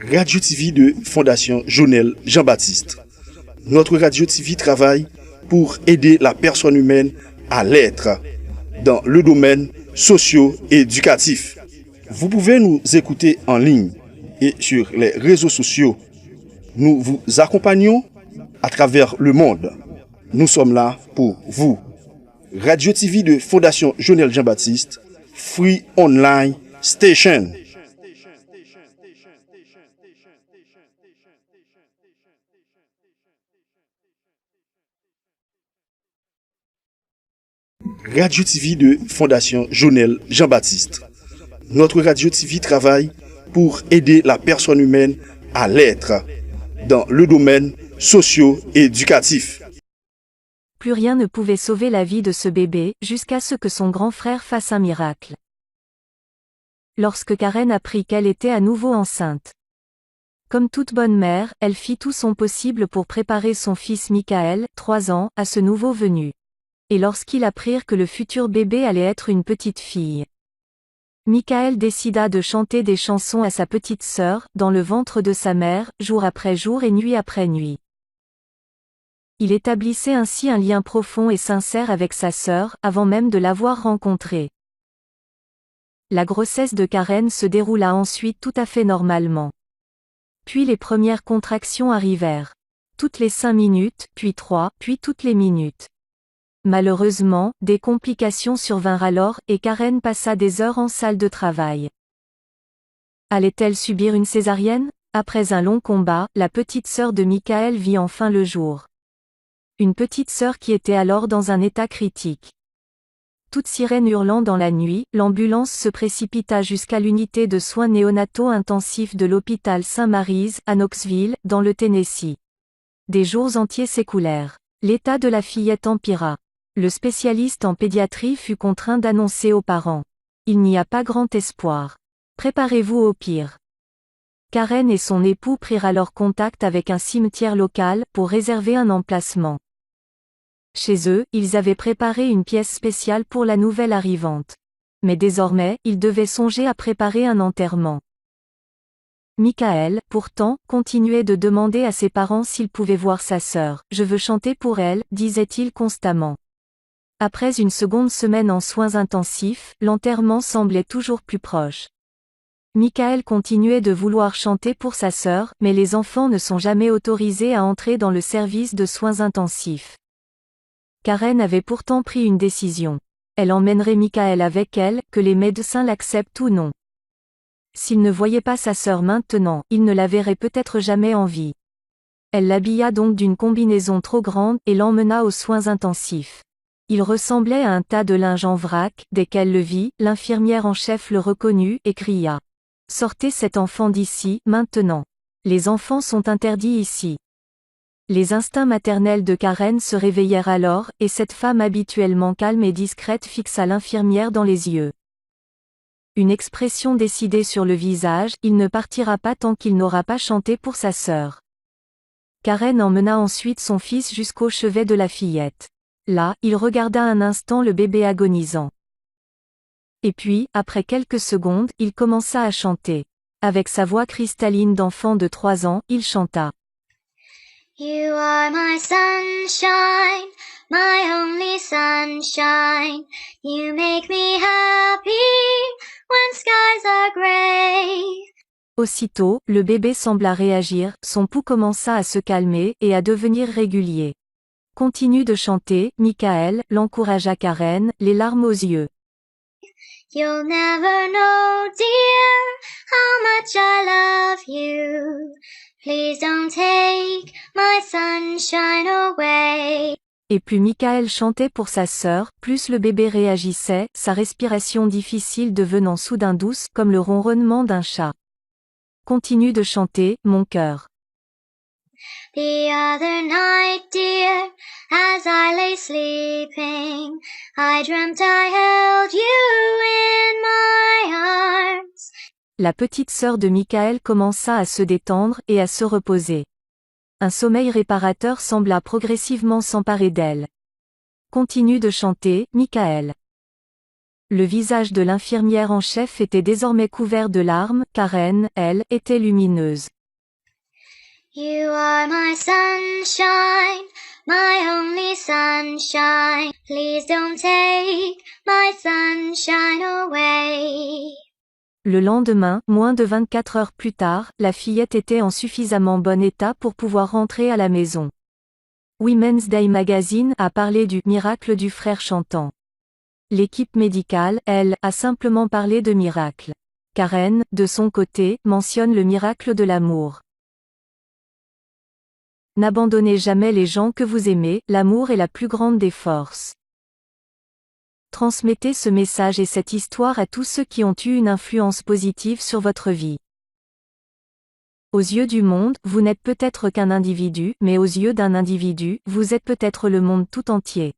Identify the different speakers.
Speaker 1: Radio TV de Fondation Jonel Jean-Baptiste. Notre Radio TV travaille pour aider la personne humaine à l'être dans le domaine socio-éducatif. Vous pouvez nous écouter en ligne et sur les réseaux sociaux. Nous vous accompagnons à travers le monde. Nous sommes là pour vous. Radio TV de Fondation Jonel Jean-Baptiste, Free Online Station. Radio TV de Fondation Jonel Jean-Baptiste. Notre Radio TV travaille pour aider la personne humaine à l'être dans le domaine socio-éducatif.
Speaker 2: Plus rien ne pouvait sauver la vie de ce bébé, jusqu'à ce que son grand frère fasse un miracle. Lorsque Karen apprit qu'elle était à nouveau enceinte. Comme toute bonne mère, elle fit tout son possible pour préparer son fils Michael, 3 ans, à ce nouveau venu. Et lorsqu'ils apprirent que le futur bébé allait être une petite fille, Michael décida de chanter des chansons à sa petite sœur, dans le ventre de sa mère, jour après jour et nuit après nuit. Il établissait ainsi un lien profond et sincère avec sa sœur, avant même de l'avoir rencontrée. La grossesse de Karen se déroula ensuite tout à fait normalement. Puis les premières contractions arrivèrent. Toutes les 5 minutes, puis 3, puis toutes les minutes. Malheureusement, des complications survinrent alors, et Karen passa des heures en salle de travail. Allait-elle subir une césarienne? Après un long combat, la petite sœur de Michael vit enfin le jour. Une petite sœur qui était alors dans un état critique. Toute sirène hurlant dans la nuit, l'ambulance se précipita jusqu'à l'unité de soins néonataux intensifs de l'hôpital Saint-Mary's, à Knoxville, dans le Tennessee. Des jours entiers s'écoulèrent. L'état de la fillette empira. Le spécialiste en pédiatrie fut contraint d'annoncer aux parents. Il n'y a pas grand espoir. Préparez-vous au pire. Karen et son époux prirent alors contact avec un cimetière local pour réserver un emplacement. Chez eux, ils avaient préparé une pièce spéciale pour la nouvelle arrivante. Mais désormais, ils devaient songer à préparer un enterrement. Michael, pourtant, continuait de demander à ses parents s'il pouvait voir sa sœur. « Je veux chanter pour elle », disait-il constamment. Après une seconde semaine en soins intensifs, l'enterrement semblait toujours plus proche. Michael continuait de vouloir chanter pour sa sœur, mais les enfants ne sont jamais autorisés à entrer dans le service de soins intensifs. Karen avait pourtant pris une décision. Elle emmènerait Michael avec elle, que les médecins l'acceptent ou non. S'il ne voyait pas sa sœur maintenant, il ne la verrait peut-être jamais en vie. Elle l'habilla donc d'une combinaison trop grande et l'emmena aux soins intensifs. Il ressemblait à un tas de linge en vrac. Dès qu'elle le vit, l'infirmière en chef le reconnut et cria. « Sortez cet enfant d'ici, maintenant. Les enfants sont interdits ici. » Les instincts maternels de Karen se réveillèrent alors, et cette femme habituellement calme et discrète fixa l'infirmière dans les yeux. Une expression décidée sur le visage, il ne partira pas tant qu'il n'aura pas chanté pour sa sœur. Karen emmena ensuite son fils jusqu'au chevet de la fillette. Là, il regarda un instant le bébé agonisant. Et puis, après quelques secondes, il commença à chanter. Avec sa voix cristalline d'enfant de 3 ans, il chanta.
Speaker 3: You are my sunshine, my only sunshine. You make me happy when skies are gray.
Speaker 2: Aussitôt, le bébé sembla réagir, son pouls commença à se calmer et à devenir régulier. Continue de chanter, Michael, l'encouragea Karen, les larmes aux yeux.
Speaker 3: You'll never know, dear, how much I love you. Please don't take my sunshine away.
Speaker 2: Et plus Michael chantait pour sa sœur, plus le bébé réagissait, sa respiration difficile devenant soudain douce, comme le ronronnement d'un chat. Continue de chanter, mon cœur.
Speaker 3: The other night, dear, as I lay sleeping, I dreamt I held you in my arms.
Speaker 2: La petite sœur de Michael commença à se détendre et à se reposer. Un sommeil réparateur sembla progressivement s'emparer d'elle. Continue de chanter, Michael. Le visage de l'infirmière en chef était désormais couvert de larmes. Karen, elle, était lumineuse.
Speaker 3: You are my sunshine, my only sunshine. Please don't take my sunshine away.
Speaker 2: Le lendemain, moins de 24 heures plus tard, la fillette était en suffisamment bon état pour pouvoir rentrer à la maison. Women's Day Magazine a parlé du « miracle du frère chantant ». L'équipe médicale, elle, a simplement parlé de miracle. Karen, de son côté, mentionne le miracle de l'amour. N'abandonnez jamais les gens que vous aimez, l'amour est la plus grande des forces. Transmettez ce message et cette histoire à tous ceux qui ont eu une influence positive sur votre vie. Aux yeux du monde, vous n'êtes peut-être qu'un individu, mais aux yeux d'un individu, vous êtes peut-être le monde tout entier.